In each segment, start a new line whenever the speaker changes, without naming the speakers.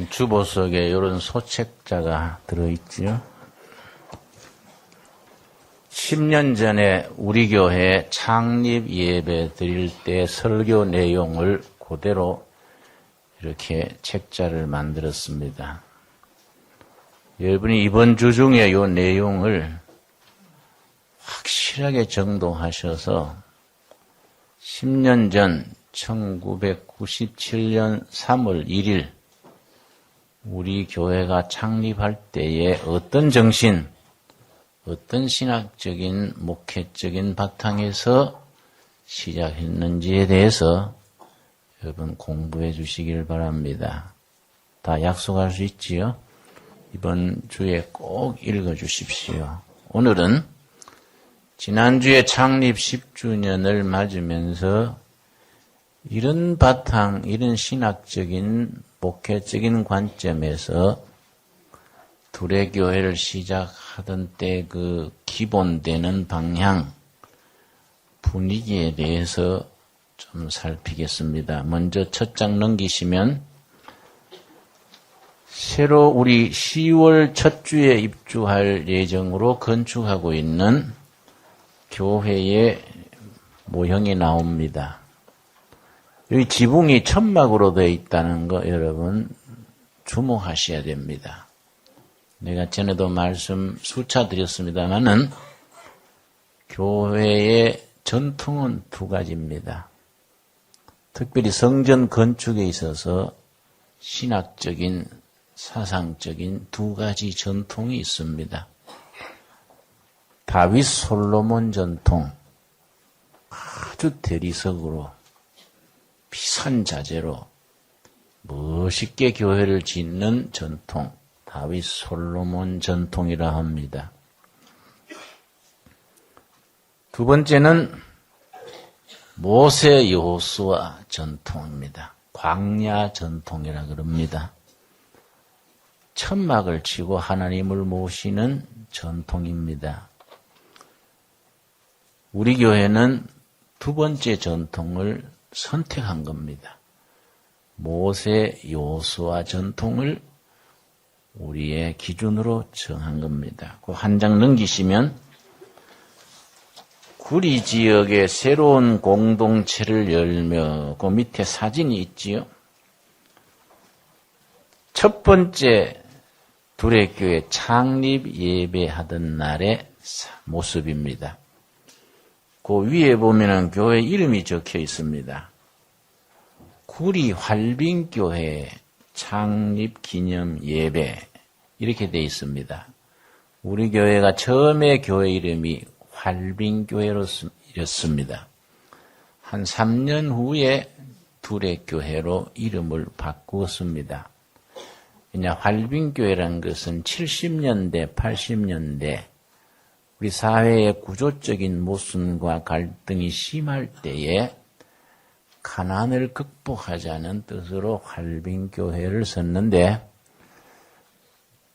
주보석에 이런 소책자가 들어있지요. 10년 전에 우리 교회 창립 예배 드릴 때 설교 내용을 그대로 이렇게 책자를 만들었습니다. 여러분이 이번 주 중에 이 내용을 확실하게 정독하셔서 10년 전 1997년 3월 1일 우리 교회가 창립할 때에 어떤 정신, 어떤 신학적인, 목회적인 바탕에서 시작했는지에 대해서 여러분 공부해 주시길 바랍니다. 다 약속할 수 있지요? 이번 주에 꼭 읽어 주십시오. 오늘은 지난주에 창립 10주년을 맞으면서 이런 바탕, 이런 신학적인, 목회적인 관점에서 둘의 교회를 시작하던 때 그 기본되는 방향, 분위기에 대해서 좀 살피겠습니다. 먼저 첫 장 넘기시면 새로 우리 10월 첫 주에 입주할 예정으로 건축하고 있는 교회의 모형이 나옵니다. 여기 지붕이 천막으로 되어 있다는 거 여러분 주목하셔야 됩니다. 내가 전에도 말씀 수차 드렸습니다만은 교회의 전통은 두 가지입니다. 특별히 성전 건축에 있어서 신학적인, 사상적인 두 가지 전통이 있습니다. 다윗 솔로몬 전통, 아주 대리석으로 비싼 자재로 멋있게 교회를 짓는 전통, 다윗 솔로몬 전통이라 합니다. 두 번째는 모세 여호수아 전통입니다. 광야 전통이라 그럽니다. 천막을 치고 하나님을 모시는 전통입니다. 우리 교회는 두 번째 전통을 선택한 겁니다. 모세 여호수아 전통을 우리의 기준으로 정한 겁니다. 그 한 장 넘기시면 구리 지역의 새로운 공동체를 열며 그 밑에 사진이 있지요. 첫 번째 둘의 교회 창립 예배하던 날의 모습입니다. 그 위에 보면은 교회 이름이 적혀 있습니다. 구리 활빈교회 창립 기념 예배 이렇게 되어 있습니다. 우리 교회가 처음에 교회 이름이 활빈교회였습니다. 한 3년 후에 둘의 교회로 이름을 바꾸었습니다. 그냥 활빈교회라는 것은 70년대, 80년대 우리 사회의 구조적인 모순과 갈등이 심할 때에 가난을 극복하자는 뜻으로 활빈교회를 썼는데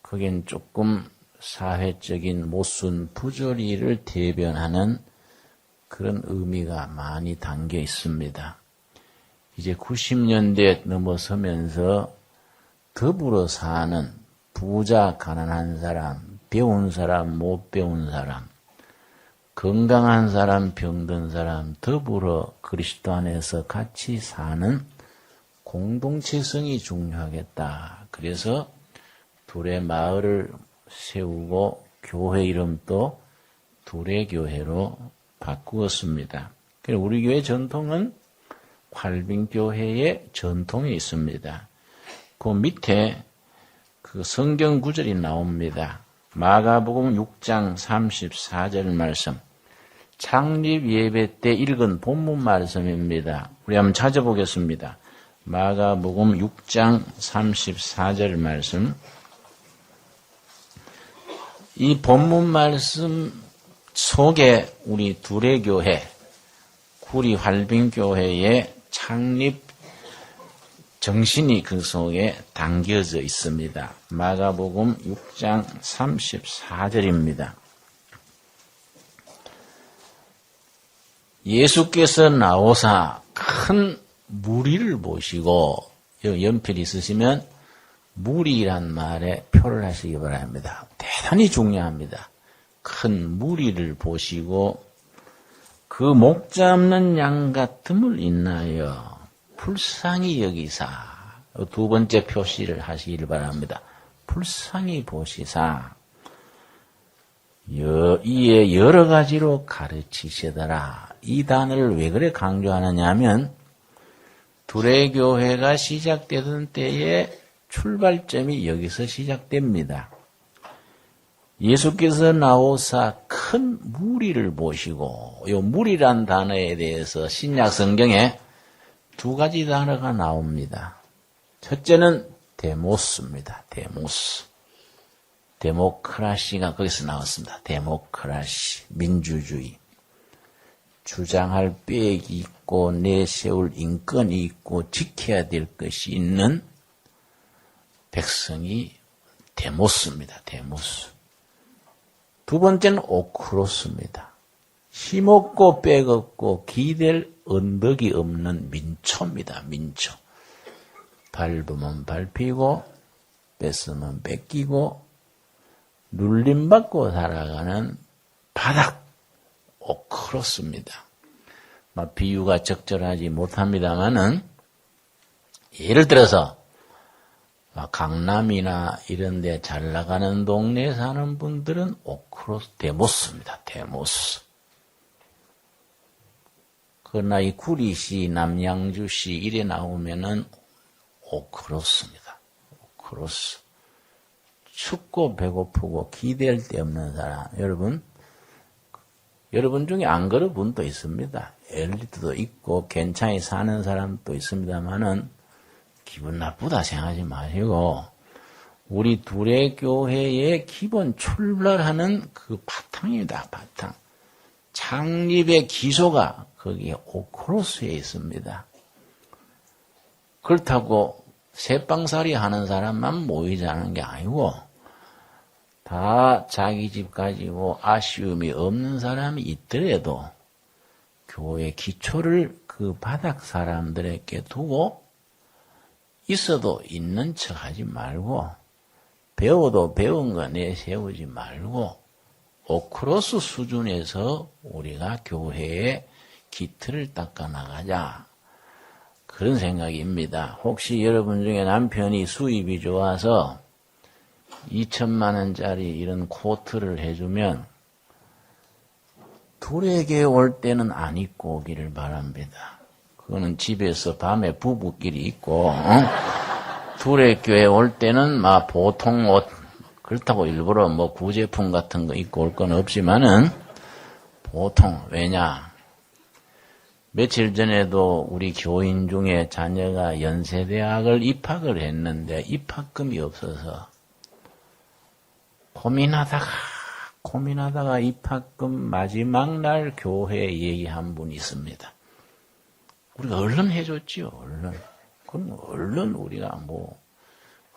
그겐 조금 사회적인 모순, 부조리를 대변하는 그런 의미가 많이 담겨 있습니다. 이제 90년대 넘어서면서 더불어 사는 부자, 가난한 사람, 배운 사람, 못 배운 사람, 건강한 사람, 병든 사람, 더불어 그리스도 안에서 같이 사는 공동체성이 중요하겠다. 그래서 둘의 마을을 세우고 교회 이름도 둘의 교회로 바꾸었습니다. 우리 교회 전통은 활빈교회의 전통이 있습니다. 그 밑에 그 성경 구절이 나옵니다. 마가복음 6장 34절 말씀. 창립 예배 때 읽은 본문 말씀입니다. 우리 한번 찾아보겠습니다. 마가복음 6장 34절 말씀. 이 본문 말씀 속에 우리 둘의 교회, 구리 활빈교회의 창립 정신이 그 속에 담겨져 있습니다. 마가복음 6장 34절입니다. 예수께서 나오사 큰 무리를 보시고 연필 있으시면 무리란 말에 표를 하시기 바랍니다. 대단히 중요합니다. 큰 무리를 보시고 그 목 잡는 양 같음을 인하여 불쌍히 여기사 두 번째 표시를 하시길 바랍니다. 불쌍히 보시사 이에 여러 가지로 가르치시더라. 이 단어를 왜 그래 강조하느냐 하면 두레교회가 시작되던 때에 출발점이 여기서 시작됩니다. 예수께서 나오사 큰 무리를 보시고 이 무리란 단어에 대해서 신약 성경에 두 가지 단어가 나옵니다. 첫째는 데모스입니다. 데모스. 데모크라시가 거기서 나왔습니다. 데모크라시, 민주주의. 주장할 뼈액이 있고 내세울 인권이 있고 지켜야 될 것이 있는 백성이 데모스입니다. 데모스. 두 번째는 오크로스입니다. 힘없고 빽없고 기댈 언덕이 없는 민초입니다. 민초. 밟으면 밟히고 뺏으면 뺏기고 눌림받고 살아가는 바닥 오크로스입니다. 비유가 적절하지 못합니다만은 예를 들어서 강남이나 이런 데 잘 나가는 동네에 사는 분들은 오크로스, 데모스입니다. 데모스. 그러나 이 구리시, 남양주시 이래 나오면은 오크로스입니다. 오크로스. 춥고 배고프고 기댈 데 없는 사람. 여러분 중에 안 그런 분도 있습니다. 엘리트도 있고 괜찮이 사는 사람도 있습니다만은 기분 나쁘다 생각하지 마시고 우리 두레교회의 기본 출발하는 그 바탕입니다. 바탕. 창립의 기소가 거기에 오크로스에 있습니다. 그렇다고 새빵살이 하는 사람만 모이자는 게 아니고 다 자기 집 가지고 아쉬움이 없는 사람이 있더라도 교회 기초를 그 바닥 사람들에게 두고 있어도 있는 척 하지 말고 배워도 배운 거 내세우지 말고 오크로스 수준에서 우리가 교회의 기틀을 닦아나가자. 그런 생각입니다. 혹시 여러분 중에 남편이 수입이 좋아서 2천만 원짜리 이런 코트를 해주면 둘에게 올 때는 안 입고 오기를 바랍니다. 그거는 집에서 밤에 부부끼리 입고 둘의 교회 올 때는 보통 옷 그렇다고 일부러 구제품 같은 거 입고 올 건 없지만은 보통 왜냐 며칠 전에도 우리 교인 중에 자녀가 연세대학을 입학을 했는데 입학금이 없어서 고민하다가 입학금 마지막 날 교회에 얘기한 분이 있습니다. 우리가 얼른 해줬지요, 얼른. 그럼 얼른 우리가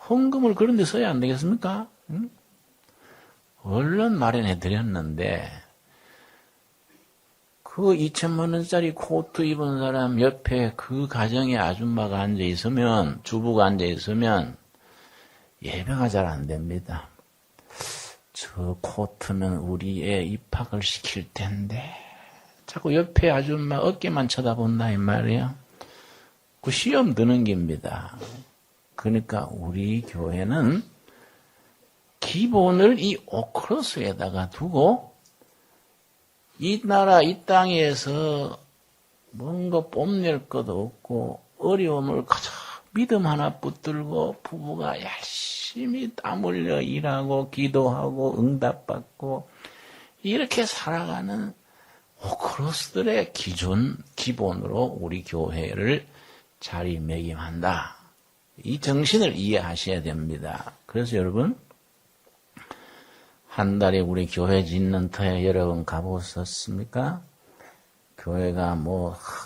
헌금을 그런 데 써야 안 되겠습니까? 응? 얼른 마련해 드렸는데, 그 2천만 원짜리 코트 입은 사람 옆에 그 가정의 아줌마가 앉아 있으면, 주부가 앉아 있으면, 예배가 잘 안 됩니다. 저 코트는 우리 애 입학을 시킬 텐데, 자꾸 옆에 아줌마 어깨만 쳐다본다 이 말이야. 그 시험 드는 겁니다. 그러니까 우리 교회는 기본을 이 오크로스에다가 두고 이 나라 이 땅에서 뭔가 뽐낼 것도 없고 어려움을 가장 믿음 하나 붙들고 부부가 열심히 땀 흘려 일하고 기도하고 응답받고 이렇게 살아가는 오크로스들의 기본으로 우리 교회를 자리매김한다. 이 정신을 이해하셔야 됩니다. 그래서 여러분 한 달에 우리 교회 짓는 터에 여러분 가보셨습니까? 교회가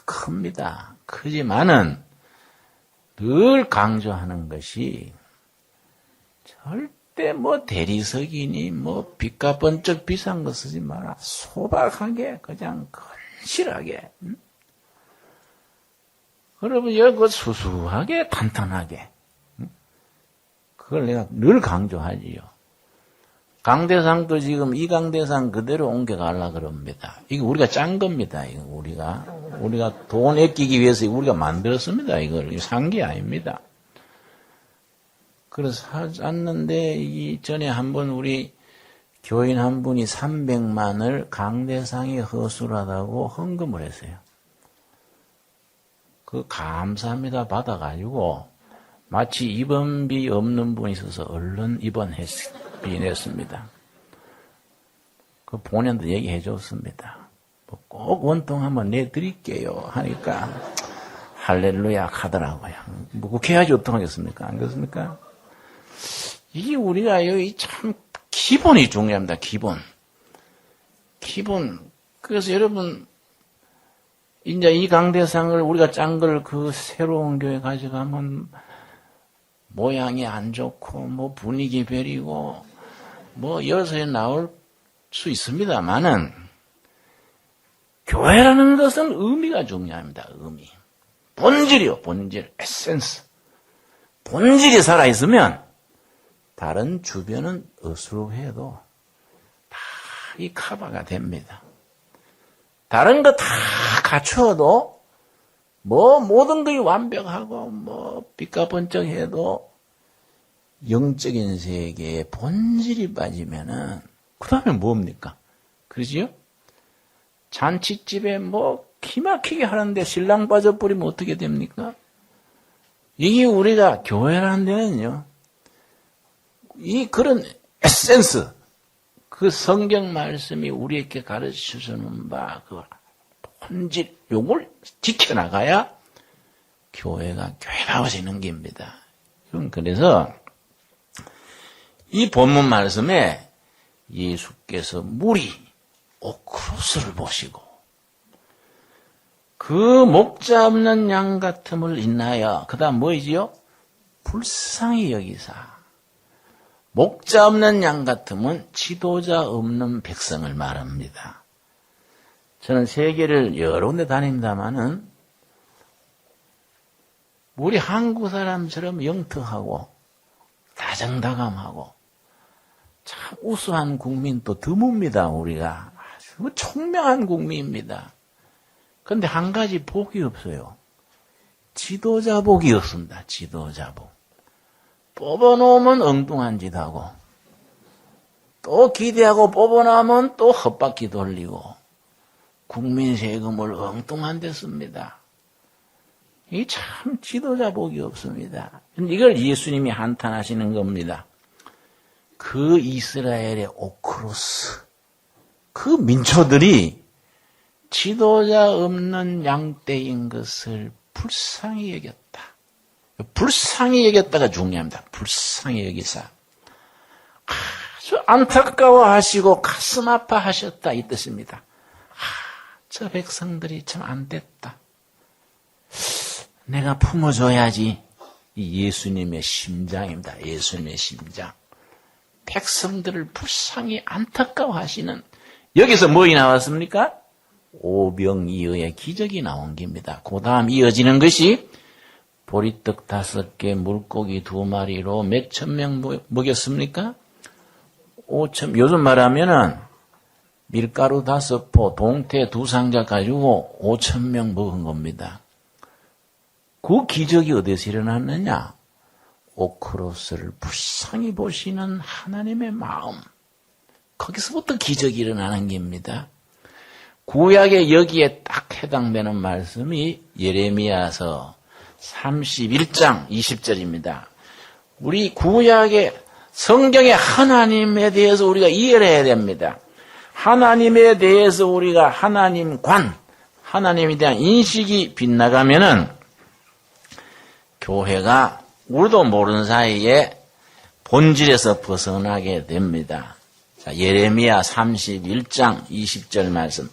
큽니다. 크지만은 늘 강조하는 것이 절대 대리석이니 빛과 번쩍 비싼 거 쓰지 마라. 소박하게 그냥 건실하게. 여러분 여기 수수하게 탄탄하게. 그걸 내가 늘 강조하지요. 강대상도 지금 이 강대상 그대로 옮겨가려고 그럽니다. 이거 우리가 짠 겁니다. 이거 우리가 돈 아끼기 위해서 우리가 만들었습니다. 이걸 산 게 아닙니다. 그래서 샀는데 이 전에 한번 우리 교인 한 분이 300만을 강대상에 허술하다고 헌금을 했어요. 그 감사합니다 받아가지고 마치 입원비 없는 분이 있어서 얼른 입원했습니다. 그 본인도 얘기해 줬습니다. 꼭 원통 한번 내드릴게요 하니까 할렐루야 하더라고요. 뭐 그렇게 해야지 어떡하겠습니까? 안 그렇습니까? 이게 우리가 여기 참 기본이 중요합니다. 기본. 그래서 여러분 이제 이 강대상을 우리가 짠 걸 그 새로운 교회 가져가면 모양이 안 좋고 뭐 분위기 베리고 뭐 여서에 나올 수 있습니다만은 교회라는 것은 의미가 중요합니다. 의미. 본질이요. 본질. 에센스. 본질이 살아있으면 다른 주변은 어수룩해도 다 이 커버가 됩니다. 다른 거 다 갖추어도 뭐 모든 것이 완벽하고 뭐 삐까번쩍해도 영적인 세계에 본질이 빠지면은 그 다음에 뭡니까? 그러지요? 잔치집에 뭐 기막히게 하는데 신랑 빠져버리면 어떻게 됩니까? 이게 우리가 교회라는 데는요. 이 그런 에센스, 그 성경 말씀이 우리에게 가르쳐주는 바, 그 본질, 요걸 지켜나가야 교회가 교회다워지는 겁니다. 그래서 이 본문 말씀에 예수께서 무리, 오크로스를 보시고 그 목자 없는 양 같음을 인하여 그 다음 뭐이지요? 불쌍히 여기사. 목자 없는 양 같음은 지도자 없는 백성을 말합니다. 저는 세계를 여러 군데 다닙니다마는 우리 한국 사람처럼 영특하고 다정다감하고 참 우수한 국민도 드뭅니다. 우리가 아주 총명한 국민입니다. 그런데 한 가지 복이 없어요. 지도자 복이 없습니다. 지도자 복. 뽑아놓으면 엉뚱한 짓 하고 또 기대하고 뽑아놓으면 또 헛바퀴 돌리고 국민 세금을 엉뚱한 데 씁니다. 이 참 지도자 복이 없습니다. 이걸 예수님이 한탄하시는 겁니다. 그 이스라엘의 오크로스, 그 민초들이 지도자 없는 양떼인 것을 불쌍히 여겼다. 불쌍히 여겼다가 중요합니다. 불쌍히 여기사. 아주 안타까워하시고 가슴 아파하셨다 이 뜻입니다. 저 백성들이 참 안 됐다. 내가 품어줘야지. 이 예수님의 심장입니다. 예수님의 심장. 백성들을 불쌍히 안타까워하시는 여기서 뭐이 나왔습니까? 오병이어의 기적이 나온 겁니다. 그 다음 이어지는 것이 보리떡 5개, 물고기 2마리로 몇 천 명 먹였습니까? 5천, 요즘 말하면은 밀가루 5포, 동태 2상자 가지고 5천 명 먹은 겁니다. 그 기적이 어디서 일어났느냐? 오크로스를 불쌍히 보시는 하나님의 마음. 거기서부터 기적이 일어나는 겁니다. 구약에 여기에 딱 해당되는 말씀이 예레미야서 31장 20절입니다. 우리 구약의 성경의 하나님에 대해서 우리가 이해를 해야 됩니다. 하나님에 대해서 우리가 하나님에 대한 인식이 빗나가면은 교회가 우리도 모르는 사이에 본질에서 벗어나게 됩니다. 자, 예레미야 31장 20절 말씀.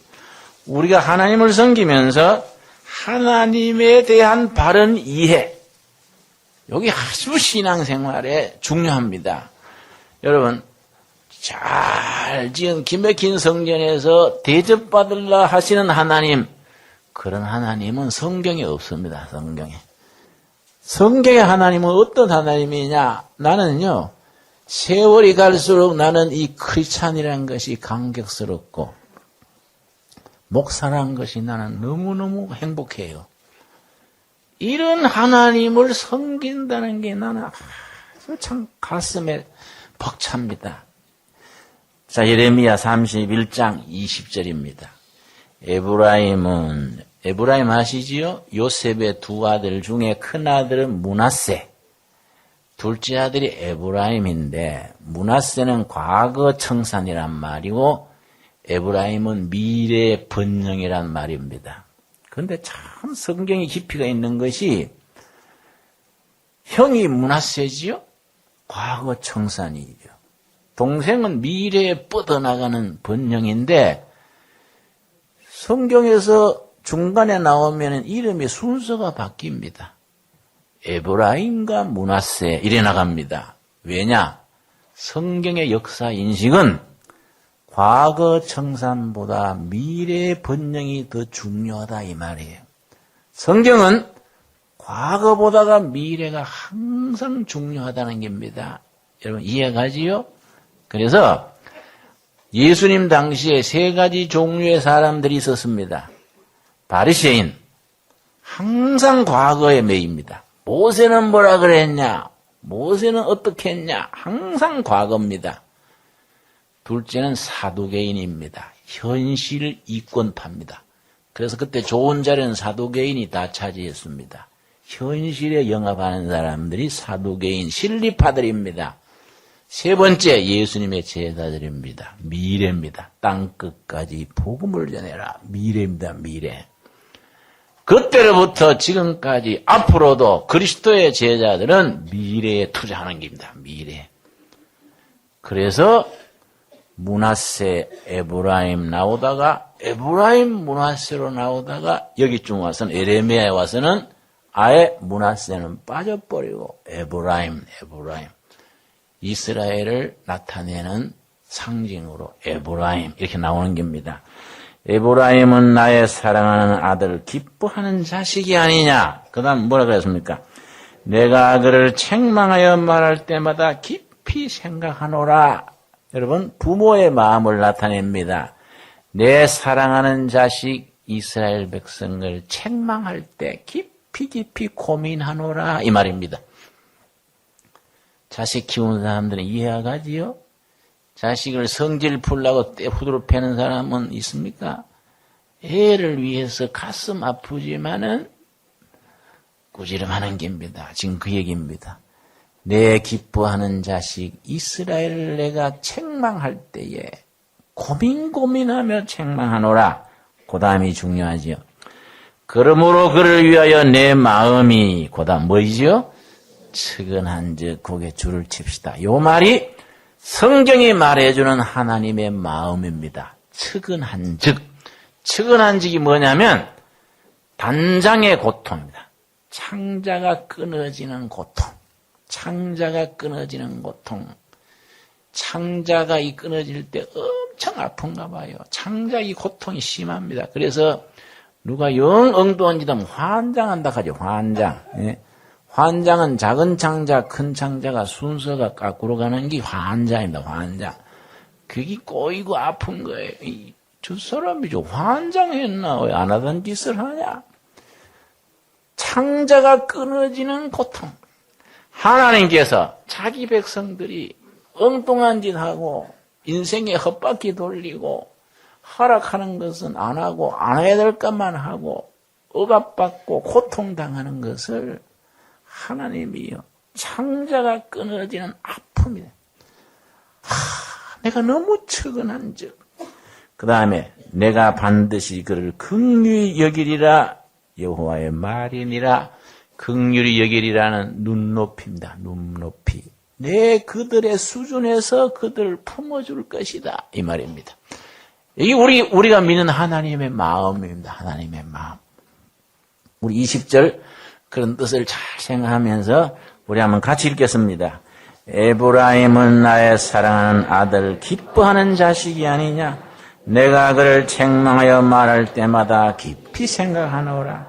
우리가 하나님을 섬기면서 하나님에 대한 바른 이해. 여기 아주 신앙생활에 중요합니다. 여러분, 잘 지은 기막힌 성전에서 대접받으려 하시는 하나님, 그런 하나님은 성경에 없습니다. 성경의 하나님은 어떤 하나님이냐? 나는요, 세월이 갈수록 나는 이 크리스찬이라는 것이 감격스럽고, 목사라는 것이 나는 너무너무 행복해요. 이런 하나님을 섬긴다는 게 나는 아주 참 가슴에 벅찹니다. 자, 예레미야 31장 20절입니다. 에브라임 아시지요? 요셉의 두 아들 중에 큰 아들은 므낫세, 둘째 아들이 에브라임인데 므낫세는 과거 청산이란 말이고 에브라임은 미래 번영이란 말입니다. 그런데 참 성경의 깊이가 있는 것이 형이 므낫세지요? 과거 청산이죠. 동생은 미래에 뻗어나가는 번영인데 성경에서 중간에 나오면 이름의 순서가 바뀝니다. 에브라임과 므낫세 이래 나갑니다. 왜냐? 성경의 역사 인식은 과거 청산보다 미래의 번영이 더 중요하다 이 말이에요. 성경은 과거보다가 미래가 항상 중요하다는 겁니다. 여러분 이해가지요? 그래서 예수님 당시에 세 가지 종류의 사람들이 있었습니다. 바리새인, 항상 과거에 매입니다. 모세는 뭐라 그랬냐? 모세는 어떻게 했냐? 항상 과거입니다. 둘째는 사두개인입니다. 현실 이권파입니다. 그래서 그때 좋은 자리는 사두개인이 다 차지했습니다. 현실에 영합하는 사람들이 사두개인, 신리파들입니다. 세 번째, 예수님의 제자들입니다. 미래입니다. 땅끝까지 복음을 전해라. 미래입니다. 미래. 그때로부터 지금까지 앞으로도 그리스도의 제자들은 미래에 투자하는 겁니다. 미래. 그래서 므낫세, 에브라임 나오다가 에브라임 므낫세로 나오다가 여기쯤 와서는 예레미야에 와서는 아예 므낫세는 빠져버리고 에브라임 이스라엘을 나타내는 상징으로 에브라임 이렇게 나오는 겁니다. 에브라임은 나의 사랑하는 아들 기뻐하는 자식이 아니냐. 그 다음 뭐라 그랬습니까? 내가 그를 책망하여 말할 때마다 깊이 생각하노라. 여러분 부모의 마음을 나타냅니다. 내 사랑하는 자식 이스라엘 백성을 책망할 때 깊이 고민하노라 이 말입니다. 자식 키우는 사람들은 이해하가지요? 자식을 성질 풀라고 때 후드로 패는 사람은 있습니까? 애를 위해서 가슴 아프지만은 꾸지람하는 겁니다. 지금 그 얘기입니다. 내 기뻐하는 자식 이스라엘을 내가 책망할 때에 고민하며 책망하노라. 그 다음이 중요하지요. 그러므로 그를 위하여 내 마음이 그 다음 뭐이지요? 측은한즉 고개 줄을 칩시다. 요 말이 성경이 말해주는 하나님의 마음입니다. 측은한즉. 측은한즉이 뭐냐면 단장의 고통입니다. 창자가 끊어지는 고통. 창자가 끊어지는 고통. 창자가 이 끊어질 때 엄청 아픈가 봐요. 창자 이 고통이 심합니다. 그래서 누가 영 엉뚱한 짓 하면 환장한다 하죠. 환장. 예. 환장은 작은 창자, 큰 창자가 순서가 거꾸로 가는 게 환장입니다. 환장. 그게 꼬이고 아픈 거예요. 저 사람이 저 환장했나? 왜 안 하던 짓을 하냐? 창자가 끊어지는 고통. 하나님께서 자기 백성들이 엉뚱한 짓 하고 인생에 헛바퀴 돌리고 허락하는 것은 안 하고 안 해야 될 것만 하고 억압받고 고통당하는 것을 하나님이요. 창자가 끊어지는 아픔이다. 내가 너무 측은한즉. 그 다음에 내가 반드시 그를 긍휼히 여기리라. 여호와의 말이니라. 긍휼히 여기리라는 눈높이입니다. 눈높이. 내 그들의 수준에서 그들을 품어줄 것이다. 이 말입니다. 이게 우리가 믿는 하나님의 마음입니다. 하나님의 마음. 우리 20절 그런 뜻을 잘 생각하면서 우리 한번 같이 읽겠습니다. 에브라임은 나의 사랑하는 아들 기뻐하는 자식이 아니냐. 내가 그를 책망하여 말할 때마다 깊이 생각하노라.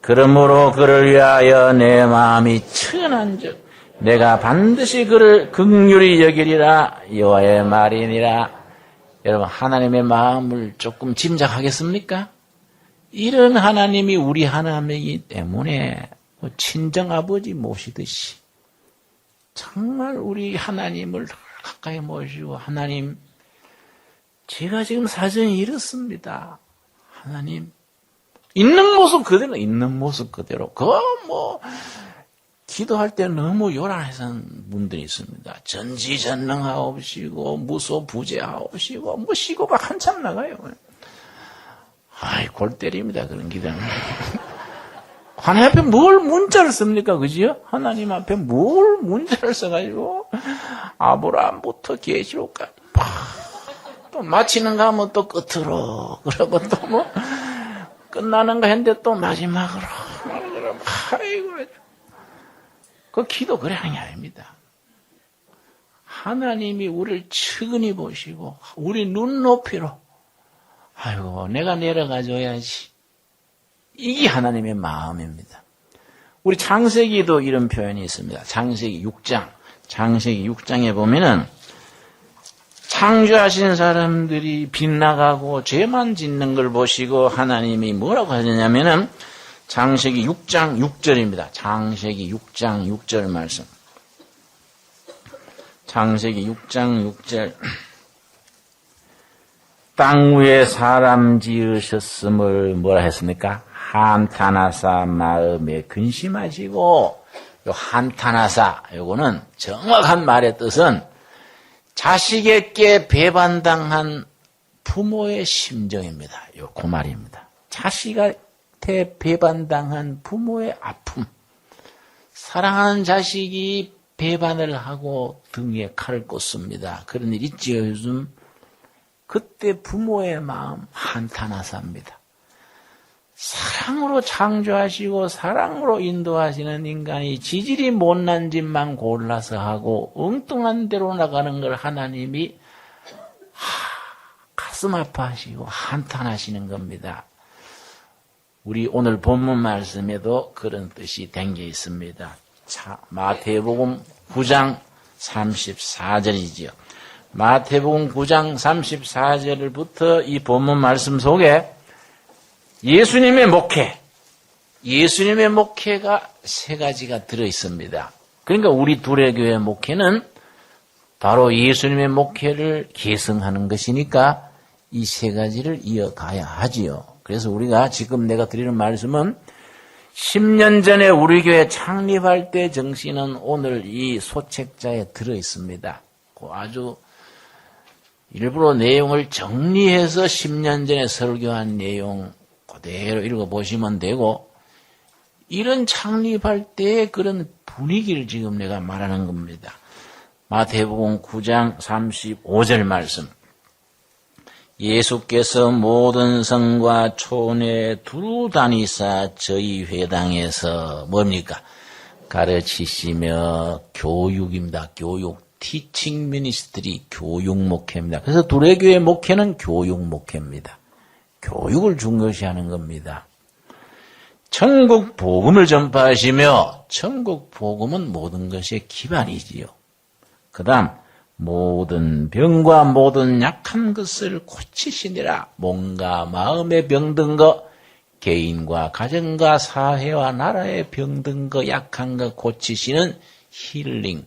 그러므로 그를 위하여 내 마음이 천한즉 내가 반드시 그를 긍휼히 여기리라 여호와의 말이니라. 여러분, 하나님의 마음을 조금 짐작하겠습니까? 이런 하나님이 우리 하나님이기 때문에 친정아버지 모시듯이 정말 우리 하나님을 가까이 모시고, 하나님, 제가 지금 사정이 이렇습니다. 하나님, 있는 모습 그대로, 있는 모습 그대로. 기도할 때 너무 요란해서는 분들이 있습니다. 전지전능하옵시고, 무소부재하옵시고, 시고가 한참 나가요. 아이, 골 때립니다, 그런 기도는. 하나님 앞에 뭘 문자를 씁니까? 그지요? 하나님 앞에 뭘 문자를 써가지고, 아브라함부터 계시록까지, 또 마치는가 하면 또 끝으로, 그러고 또 끝나는가 했는데 또 마지막으로, 아이고, 그 기도 그래 하는 게 아닙니다. 하나님이 우리를 측은히 보시고, 우리 눈높이로, 아이고, 내가 내려가줘야지. 이게 하나님의 마음입니다. 우리 창세기도 이런 표현이 있습니다. 창세기 6장. 창세기 6장에 보면은 창조하신 사람들이 빗나가고 죄만 짓는 걸 보시고 하나님이 뭐라고 하셨냐면은 창세기 6장 6절입니다. 창세기 6장 6절 말씀. 창세기 6장 6절. 땅 위에 사람 지으셨음을 뭐라 했습니까? 한탄하사 마음에 근심하시고, 요 한탄하사, 요거는 정확한 말의 뜻은 자식에게 배반당한 부모의 심정입니다. 그 말입니다. 자식한테 배반당한 부모의 아픔. 사랑하는 자식이 배반을 하고 등에 칼을 꽂습니다. 그런 일 있지요, 요즘? 그때 부모의 마음 한탄하사입니다. 사랑으로 창조하시고 사랑으로 인도하시는 인간이 지질이 못난 짓만 골라서 하고 엉뚱한 대로 나가는 걸 하나님이 가슴 아파하시고 한탄하시는 겁니다. 우리 오늘 본문 말씀에도 그런 뜻이 담겨 있습니다. 마태복음 9장 34절이지요. 마태복음 9장 34절부터 이 본문 말씀 속에 예수님의 목회가 세 가지가 들어있습니다. 그러니까 우리 두레교회 목회는 바로 예수님의 목회를 계승하는 것이니까 이 세 가지를 이어가야 하지요. 그래서 우리가 지금 내가 드리는 말씀은 10년 전에 우리 교회 창립할 때 정신은 오늘 이 소책자에 들어있습니다. 아주 일부러 내용을 정리해서 10년 전에 설교한 내용 그대로 읽어보시면 되고, 이런 창립할 때의 그런 분위기를 지금 내가 말하는 겁니다. 마태복음 9장 35절 말씀. 예수께서 모든 성과 촌에 두루 다니사 저희 회당에서 뭡니까? 가르치시며 교육입니다. 교육. 티칭 미니스트리, 교육 목회입니다. 그래서 두레교회 목회는 교육 목회입니다. 교육을 중요시하는 겁니다. 천국 복음을 전파하시며, 천국 복음은 모든 것의 기반이지요. 그 다음 모든 병과 모든 약한 것을 고치시니라. 몸과 마음의 병든 것, 개인과 가정과 사회와 나라의 병든 것, 약한 것 고치시는 힐링,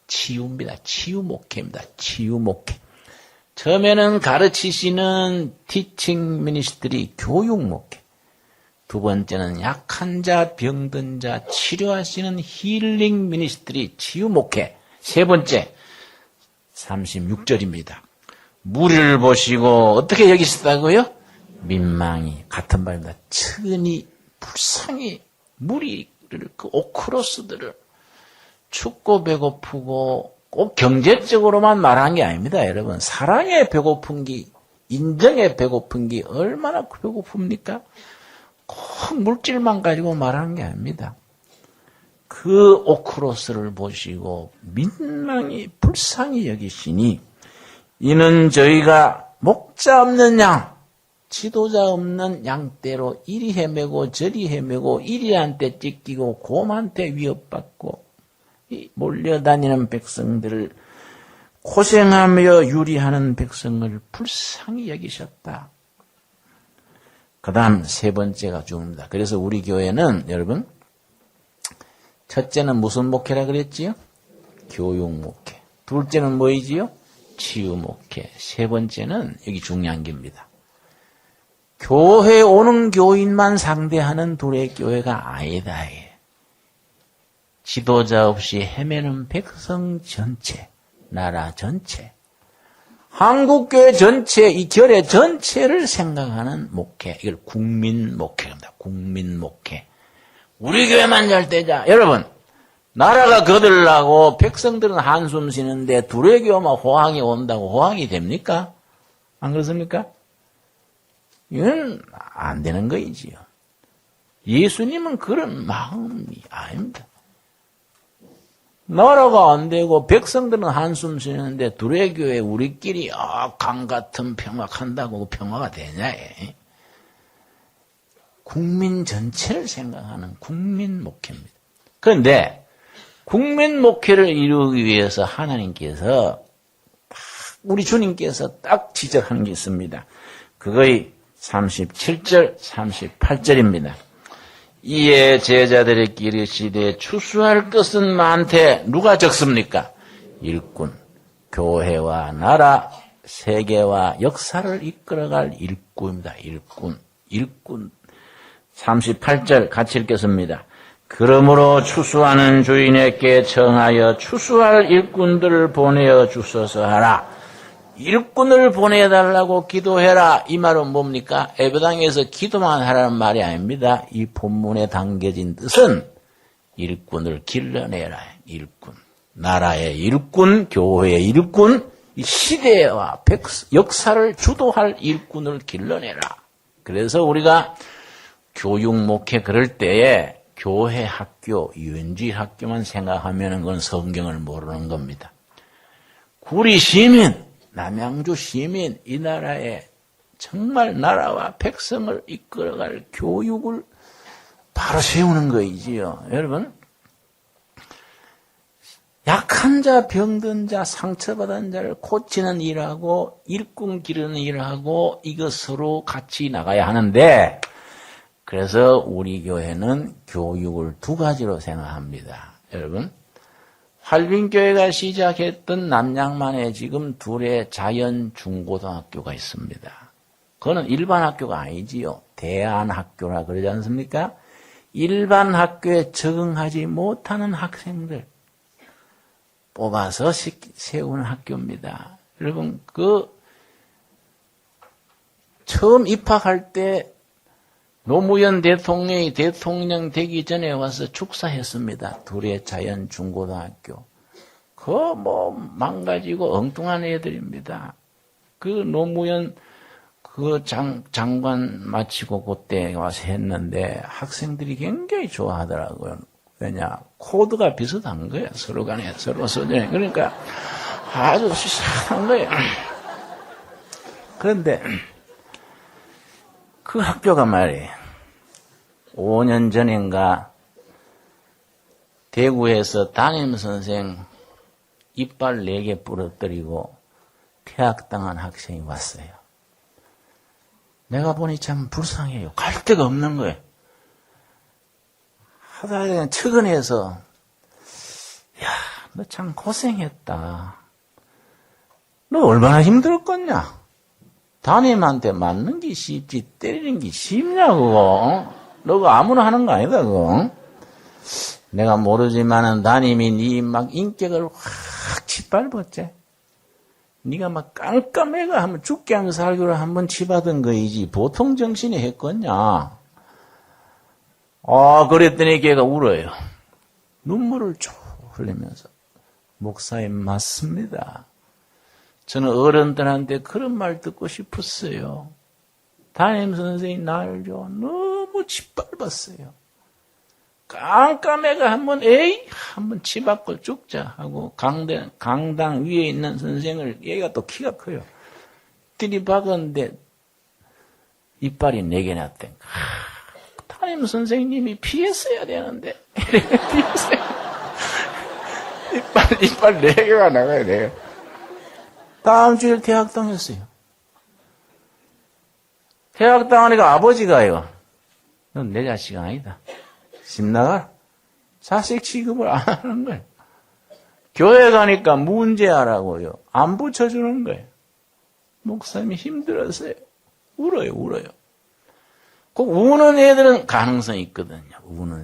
치유입니다. 치유 목회입니다. 치유 목회. 처음에는 가르치시는 티칭 미니스트리, 교육 목회. 두 번째는 약한 자, 병든 자 치료하시는 힐링 미니스트리, 치유 목회. 세 번째, 36절입니다. 무리를 보시고 어떻게 여기시다고요? 민망히, 같은 말입니다. 측은히, 불쌍히 무리를, 그 오크로스들을 춥고 배고프고 꼭 경제적으로만 말한 게 아닙니다. 여러분, 사랑에 배고픈 게, 인정에 배고픈 게 얼마나 배고픕니까? 꼭 물질만 가지고 말하는 게 아닙니다. 그 오크로스를 보시고 민망히 불쌍히 여기시니, 이는 저희가 목자 없는 양, 지도자 없는 양떼로 이리 헤매고 저리 헤매고 이리한테 찢기고 곰한테 위협받고 몰려다니는 백성들을 고생하며 유리하는 백성을 불쌍히 여기셨다. 그 다음 세 번째가 죽음이다. 그래서 우리 교회는 여러분 첫째는 무슨 목회라 그랬지요? 교육 목회. 둘째는 뭐이지요? 치유 목회. 세 번째는 여기 중요한 겁니다. 교회 오는 교인만 상대하는 둘의 교회가 아니다. 지도자 없이 헤매는 백성 전체, 나라 전체, 한국교회 전체, 이 결의 전체를 생각하는 목회. 이걸 국민 목회입니다. 국민 목회. 우리 교회만 잘 되자. 여러분, 나라가 거들나고 백성들은 한숨 쉬는데 둘의 교회만 호황이 온다고 호황이 됩니까? 안 그렇습니까? 이건 안 되는 거이지요. 예수님은 그런 마음이 아닙니다. 나라가 안 되고 백성들은 한숨 쉬는데 둘의 교회 우리끼리 강 같은 평화한다고 평화가 되냐? 국민 전체를 생각하는 국민 목회입니다. 그런데 국민 목회를 이루기 위해서 하나님께서 우리 주님께서 딱 지적하는 게 있습니다. 그거의 37절, 38절입니다. 이에 제자들의 길이 시대에 추수할 것은 많되 누가 적습니까? 일꾼, 교회와 나라, 세계와 역사를 이끌어갈 일꾼입니다. 일꾼. 38절 같이 읽겠습니다. 그러므로 추수하는 주인에게 청하여 추수할 일꾼들을 보내어 주소서 하라. 일꾼을 보내달라고 기도해라. 이 말은 뭡니까? 예배당에서 기도만 하라는 말이 아닙니다. 이 본문에 담겨진 뜻은 일꾼을 길러내라. 일꾼. 나라의 일꾼, 교회의 일꾼, 이 시대와 역사를 주도할 일꾼을 길러내라. 그래서 우리가 교육 목회 그럴 때에 교회 학교, 유엔주의 학교만 생각하면 그건 성경을 모르는 겁니다. 구리 시민, 남양주 시민, 이 나라에 정말 나라와 백성을 이끌어갈 교육을 바로 세우는 거이지요. 여러분, 약한 자, 병든 자, 상처받은 자를 고치는 일하고 일꾼 기르는 일하고 이거 서로 같이 나가야 하는데 그래서 우리 교회는 교육을 두 가지로 생각합니다. 여러분, 활빈교회가 시작했던 남양만에 지금 둘의 자연 중고등학교가 있습니다. 그거는 일반 학교가 아니지요. 대안학교라 그러지 않습니까? 일반 학교에 적응하지 못하는 학생들 뽑아서 세우는 학교입니다. 여러분, 처음 입학할 때 노무현 대통령이 대통령 되기 전에 와서 축사했습니다. 둘의 자연 중고등학교. 망가지고 엉뚱한 애들입니다. 노무현 장관 마치고 그때 와서 했는데 학생들이 굉장히 좋아하더라고요. 왜냐? 코드가 비슷한 거예요. 서로 간에, 서로 소전에. 그러니까 아주 수상한 거예요. 그런데 그 학교가 말이에요. 5년 전인가 대구에서 담임선생 이빨 4개 부러뜨리고 퇴학당한 학생이 왔어요. 내가 보니 참 불쌍해요. 갈 데가 없는 거예요. 하다 그냥 측은해서 야, 너 참 고생했다. 너 얼마나 힘들었겠냐? 담임한테 맞는 게 쉽지 때리는 게 쉽냐고. 너가 아무나 하는 거 아니다 그거. 내가 모르지만은 담임이 네 막 인격을 확 짓밟았지. 네가 막 깜깜해가 하면 죽게 하면 살기로 한번 치받은 거이지 보통 정신이 했겠냐. 그랬더니 걔가 울어요. 눈물을 쭉 흘리면서 목사님 맞습니다. 저는 어른들한테 그런 말 듣고 싶었어요. 담임선생님이 나를 너무 짓밟았어요. 깜깜해가 한번 치받고 죽자 하고 강당 위에 있는 선생을 얘가 또 키가 커요. 들이박았는데 이빨이 4개나 땡. 담임 선생님이 피했어야 되는데. 피했어요. 이빨 4개가 나가야 돼요. 다음 주에 퇴학 당했어요. 퇴학 당하니까 아버지가요. 넌 내 자식 아니다. 집 나가라. 자식 취급을 안 하는 거예요. 교회 가니까 문제하라고요. 안 붙여주는 거예요. 목사님이 힘들었어요. 울어요. 그 우는 애들은 가능성이 있거든요.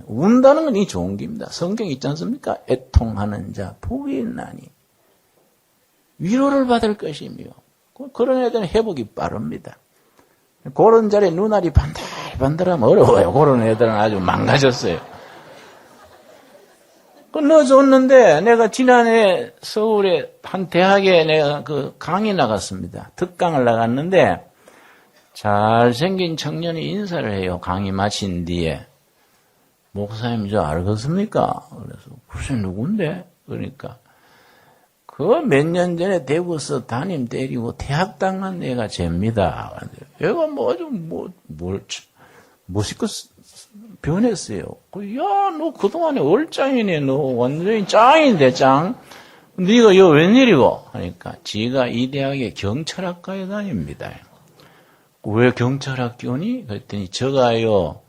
운다는 건 이 좋은 겁니다. 성경에 있지 않습니까? 애통하는 자, 복이 있나니. 위로를 받을 것이며. 그런 애들은 회복이 빠릅니다. 그런 자리에 눈알이 반들반들하면 어려워요. 그런 애들은 아주 망가졌어요. 넣어줬는데, 내가 지난해 서울에 한 대학에 내가 강의 나갔습니다. 특강을 나갔는데, 잘생긴 청년이 인사를 해요. 강의 마친 뒤에. 목사님 저 알겠습니까? 그래서 글쎄 누군데? 그러니까 그 몇 년 전에 대구서 담임 때리고 퇴학 당한 애가 쟨니다. 얘가 멋있고 변했어요. 야, 너 그동안에 얼짱이네. 너 완전히 짱인데 짱. 네가 이거 웬일이고? 하니까 지가 이 대학의 경찰학과에 다닙니다. 왜 경찰학교니? 그랬더니 저가요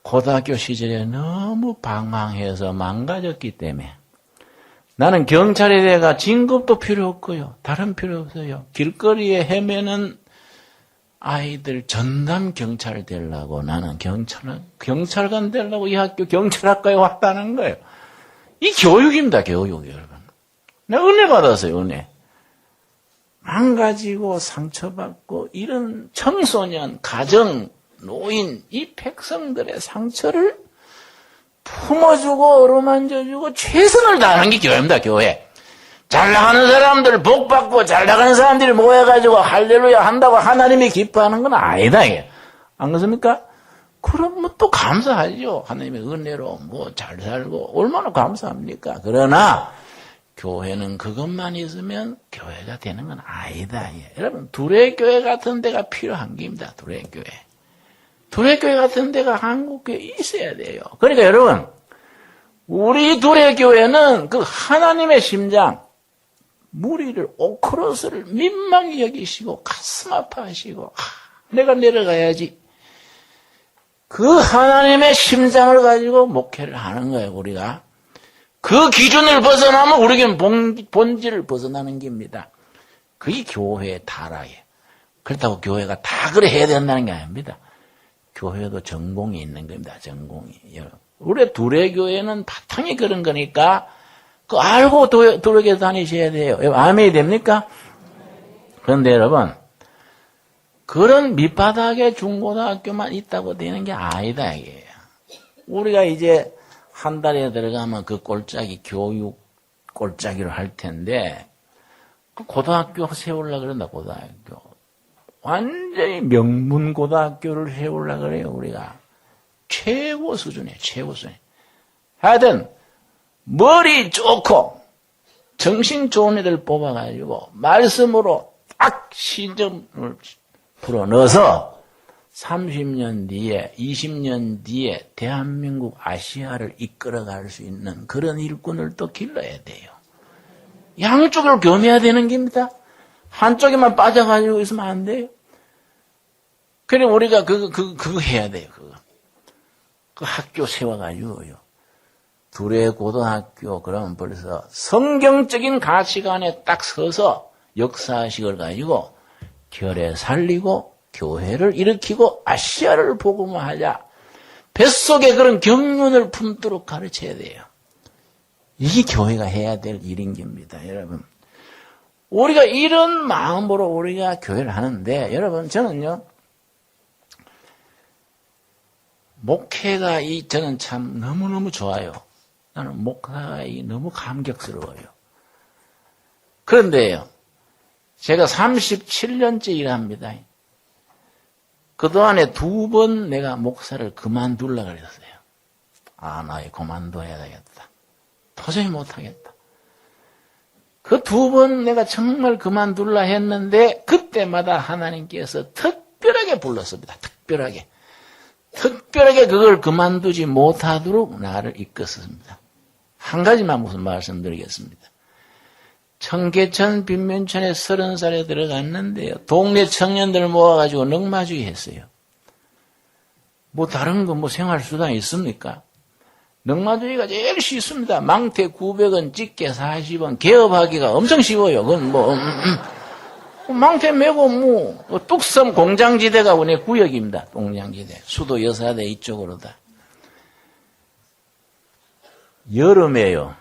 고등학교 시절에 너무 방황해서 망가졌기 때문에 나는 경찰에 대가 진급도 필요 없고요. 다른 필요 없어요. 길거리에 헤매는 아이들 전담 경찰 되려고 나는 경찰관 되려고 이 학교 경찰학과에 왔다는 거예요. 이 교육입니다. 교육 여러분. 내가 은혜 받았어요. 은혜. 망가지고 상처받고 이런 청소년, 가정, 노인, 이 백성들의 상처를 품어주고 어루만져주고 최선을 다하는 게 교회입니다. 교회. 잘 나가는 사람들 복 받고 잘 나가는 사람들이 모여가지고 할렐루야 한다고 하나님이 기뻐하는 건 아니다. 이게. 안 그렇습니까? 그럼 또 감사하죠. 하나님의 은혜로 잘 살고 얼마나 감사합니까? 그러나 교회는 그것만 있으면 교회가 되는 건 아니다. 여러분, 두레교회 같은 데가 필요한 겁니다. 두레교회. 두레교회 같은 데가 한국교회에 있어야 돼요. 그러니까 여러분, 우리 두레교회는 그 하나님의 심장, 무리를, 오크로스를 민망히 여기시고 가슴 아파하시고 내가 내려가야지. 그 하나님의 심장을 가지고 목회를 하는 거예요. 우리가. 그 기준을 벗어나면 우리에게는 본질을 벗어나는 겁니다. 그게 교회의 타락이에요. 그렇다고 교회가 다 그래 해야 된다는 게 아닙니다. 교회도 전공이 있는 겁니다. 전공이. 우리 두레교회는 바탕이 그런 거니까 그 알고 두레교회 다니셔야 돼요. 아멘이 됩니까? 그런데 여러분, 그런 밑바닥에 중고등학교만 있다고 되는 게 아니다 이게요. 우리가 이제 한 달에 들어가면 그 꼴짝이 교육 꼴짝이로 할 텐데 그 고등학교 세우려고 그런다. 고등학교 완전히 명문 고등학교를 세우려고 그래요. 우리가 최고 수준이에요. 최고 수준. 하여튼 머리 좋고 정신 좋은 애들 뽑아가지고 말씀으로 딱 시점을 불어넣어서 30년 뒤에 20년 뒤에 대한민국 아시아를 이끌어갈 수 있는 그런 일꾼을 또 길러야 돼요. 양쪽을 겸해야 되는 겁니다. 한쪽에만 빠져가지고 있으면 안 돼요. 그래 우리가 그거 해야 돼요. 그 학교 세워가지고요. 둘의 고등학교 그러면 벌써 성경적인 가치관에 딱 서서 역사식을 가지고 결에 살리고 교회를 일으키고 아시아를 복음화하자. 뱃속에 그런 경륜을 품도록 가르쳐야 돼요. 이게 교회가 해야 될 일인 겁니다. 여러분. 우리가 이런 마음으로 우리가 교회를 하는데 여러분 저는요. 목회가 저는 참 너무너무 좋아요. 나는 목회가 너무 감격스러워요. 그런데요. 제가 37년째 일합니다. 그동안에 2번 내가 목사를 그만두려고 그랬어요. 나 그만둬야 되겠다. 도저히 못하겠다. 그 2번 내가 정말 그만둘라 했는데 그때마다 하나님께서 특별하게 불렀습니다. 특별하게 그걸 그만두지 못하도록 나를 이끌었습니다. 한 가지만 무슨 말씀드리겠습니다. 청계천 빈면천에 30살에 들어갔는데요. 동네 청년들 모아가지고 넉마주의 했어요. 뭐 다른 거 뭐 생활수단이 있습니까? 넉마주의가 제일 쉽습니다. 망태 900원, 집게 40원, 개업하기가 엄청 쉬워요. 그건 망태 메고 뚝섬 공장지대가 우리 구역입니다. 공장지대. 수도 여사대 이쪽으로다. 여름에요.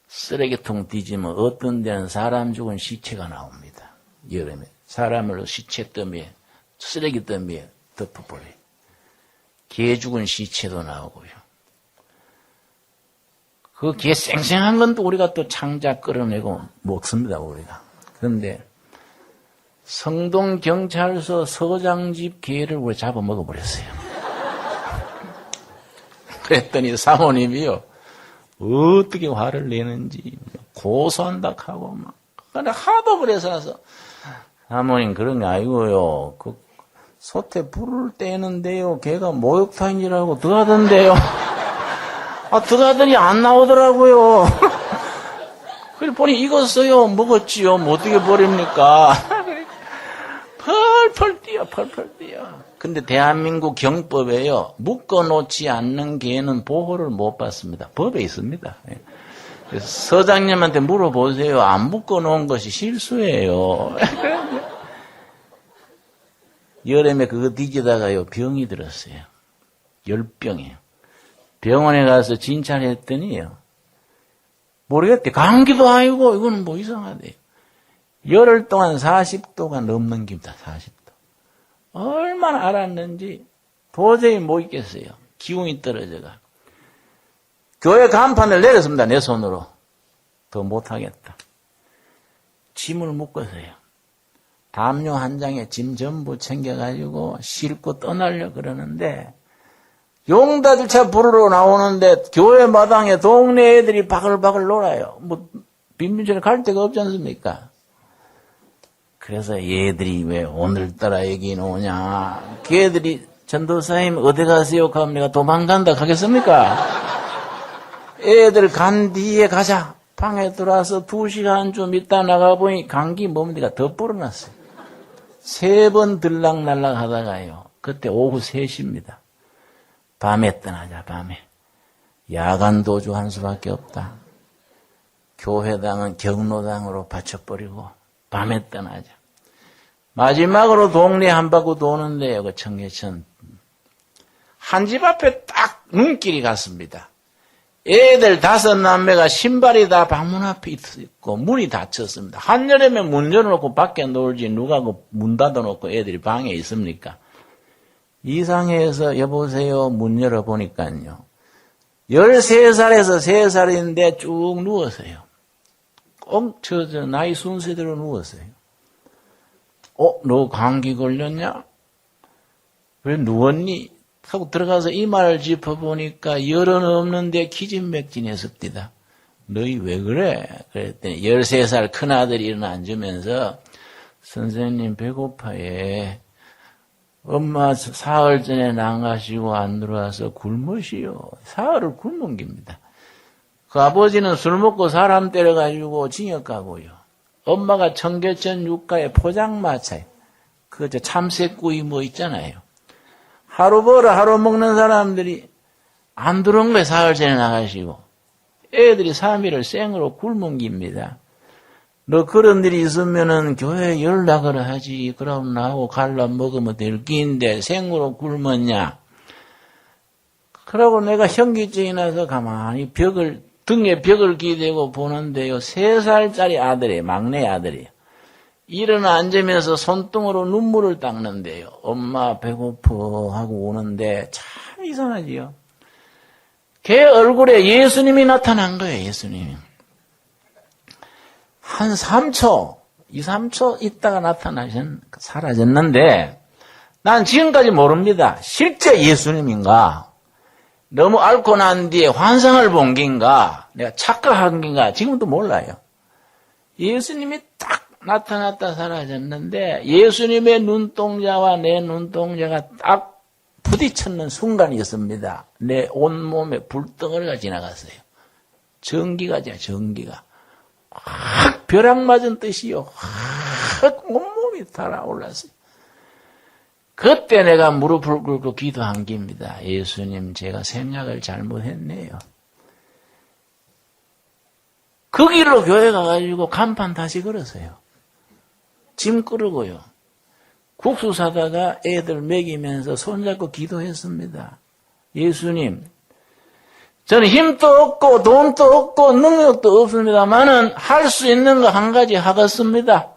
쓰레기통 뒤지면 어떤 데는 사람 죽은 시체가 나옵니다. 여름에. 사람을 시체 더미에, 쓰레기 더미에 덮어버려요. 개 죽은 시체도 나오고요. 그 개 쌩쌩한 건 또 우리가 또 창자 끌어내고 먹습니다, 우리가. 그런데 성동경찰서 서장집 개를 우리 잡아 먹어버렸어요. 그랬더니 사모님이요. 어떻게 화를 내는지 고소한다 하고 막 하도 그래서 사모님 그런 게 아니고요. 그 소태 불을 떼는데요. 걔가 목욕탕이라고 들어가던데요. 들어가더니 안 나오더라고요. 그래 보니 익었어요. 먹었지요. 뭐 어떻게 버립니까? 펄펄 뛰어. 근데 대한민국 경법에요. 묶어놓지 않는 개는 보호를 못 받습니다. 법에 있습니다. 그래서 서장님한테 물어보세요. 안 묶어놓은 것이 실수예요. 여름에 그거 뒤지다가요. 병이 들었어요. 열병이에요. 병원에 가서 진찰했더니요. 모르겠대. 감기도 아니고 이거는 뭐 이상하대요. 열흘 동안 40도가 넘는 겁니다. 40도. 얼마나 알았는지 도저히 못 있겠어요. 기운이 떨어져가. 교회 간판을 내렸습니다. 내 손으로. 더 못하겠다. 짐을 묶었어요. 담요 한 장에 짐 전부 챙겨가지고 싣고 떠나려 그러는데 용다들차 부르러 나오는데 교회 마당에 동네 애들이 바글바글 놀아요. 뭐 빈민촌에 갈 데가 없지 않습니까? 그래서 얘들이 왜 오늘따라 여기 오냐. 걔들이 전도사님 어디 가세요? 그럼 내가 도망간다 하겠습니까? 애들 간 뒤에 가자. 방에 들어와서 2시간 좀 있다 나가보니 감기 몸니가 더 불어났어요. 3번 들락날락 하다가요. 그때 오후 3시입니다. 밤에 떠나자, 밤에. 야간 도주한 수밖에 없다. 교회당은 경로당으로 바쳐버리고 밤에 떠나자. 마지막으로 동네 한 바퀴 도는데요. 그 청계천. 한 집 앞에 딱 눈길이 갔습니다. 애들 5남매가 신발이 다 방문 앞에 있고 문이 닫혔습니다. 한여름에 문 열어놓고 밖에 놀지 누가 그 문 닫아놓고 애들이 방에 있습니까? 이상해서 여보세요 문 열어보니까요. 13살에서 3살인데 쭉 누웠어요. 꼭 저 나이 순서대로 누웠어요. 너 감기 걸렸냐? 왜 누웠니? 하고 들어가서 이마를 짚어보니까 열은 없는데 기진맥진했습니다. 너희 왜 그래? 그랬더니 13살 큰아들이 일어나 앉으면서 선생님 배고파해. 엄마 사흘 전에 나가시고 안 들어와서 굶으시오. 사흘을 굶은 겁니다. 그 아버지는 술 먹고 사람 때려가지고 징역 가고요. 엄마가 청계천 육가에 포장마차에 그 참새구이 뭐 있잖아요. 하루 벌어 하루 먹는 사람들이 안 들어온 거에 사흘 전에 나가시고 애들이 3일을 생으로 굶은 겁니다. 너 그런 일이 있으면은 교회에 연락을 하지. 그럼 나하고 갈라 먹으면 될 끼인데 생으로 굶었냐. 그러고 내가 현기증이 나서 가만히 등에 벽을 기대고 보는데요. 3살짜리 아들이에요. 막내 아들이에요. 일어나 앉으면서 손등으로 눈물을 닦는데요. 엄마 배고파 하고 오는데 참 이상하지요. 걔 얼굴에 예수님이 나타난 거예요. 예수님이. 한 3초, 2, 3초 있다가 사라졌는데 난 지금까지 모릅니다. 실제 예수님인가? 너무 앓고 난 뒤에 환상을 본 긴가? 내가 착각한 긴가? 지금도 몰라요. 예수님이 딱 나타났다 사라졌는데 예수님의 눈동자와 내 눈동자가 딱 부딪혔는 순간이었습니다. 내 온몸에 불덩어리가 지나갔어요. 전기가 확 벼락 맞은 뜻이요. 확 온몸이 달아올랐어요. 그때 내가 무릎을 꿇고 기도한 겁니다. 예수님, 제가 생각을 잘못했네요. 그 길로 교회 가가지고 간판 다시 걸었어요. 짐 끌고요. 국수 사다가 애들 먹이면서 손잡고 기도했습니다. 예수님, 저는 힘도 없고 돈도 없고 능력도 없습니다만은 할 수 있는 거 한 가지 하겠습니다.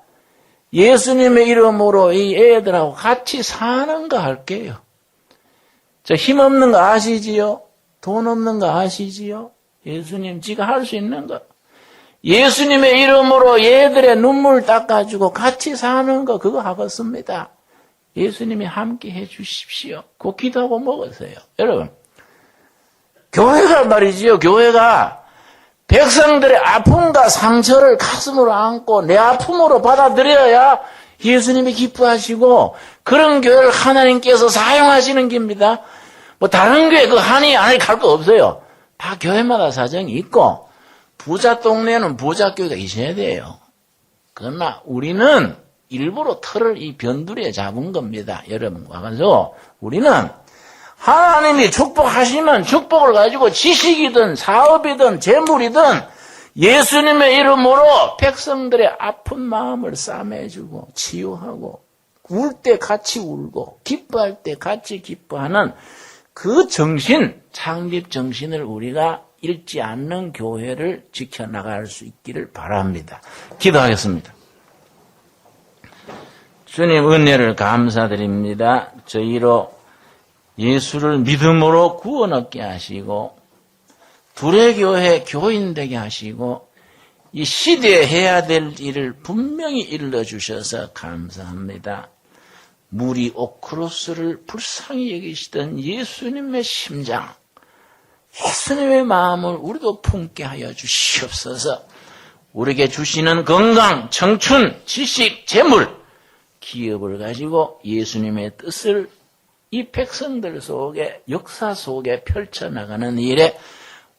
예수님의 이름으로 이 애들하고 같이 사는 거 할게요. 저 힘 없는 거 아시지요? 돈 없는 거 아시지요? 예수님, 지가 할 수 있는 거. 예수님의 이름으로 얘들의 눈물 닦아주고 같이 사는 거 그거 하겠습니다. 예수님이 함께 해 주십시오. 그 기도하고 먹었어요. 여러분, 교회가 말이지요. 교회가 백성들의 아픔과 상처를 가슴으로 안고 내 아픔으로 받아들여야 예수님이 기뻐하시고 그런 교회를 하나님께서 사용하시는 겁니다. 뭐 다른 교회 그 한이 안에 갈 거 없어요. 다 교회마다 사정이 있고 부자 동네는 부자 교회가 있어야 돼요. 그러나 우리는 일부러 틀을 이 변두리에 잡은 겁니다. 여러분 와가지고 우리는 하나님이 축복하시면 축복을 가지고 지식이든 사업이든 재물이든 예수님의 이름으로 백성들의 아픈 마음을 싸매주고 치유하고 울 때 같이 울고 기뻐할 때 같이 기뻐하는 그 정신, 창립 정신을 우리가 잃지 않는 교회를 지켜나갈 수 있기를 바랍니다. 기도하겠습니다. 주님 은혜를 감사드립니다. 저희로 예수를 믿음으로 구원 얻게 하시고 둘의 교회 교인 되게 하시고 이 시대에 해야 될 일을 분명히 일러주셔서 감사합니다. 무리 오크로스를 불쌍히 여기시던 예수님의 심장, 예수님의 마음을 우리도 품게 하여 주시옵소서. 우리에게 주시는 건강, 청춘, 지식, 재물, 기업을 가지고 예수님의 뜻을 이 백성들 속에, 역사 속에 펼쳐나가는 일에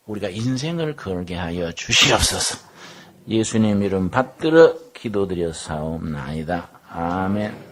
우리가 인생을 걸게 하여 주시옵소서. 예수님 이름 받들어 기도드려 사옵나이다. 아멘.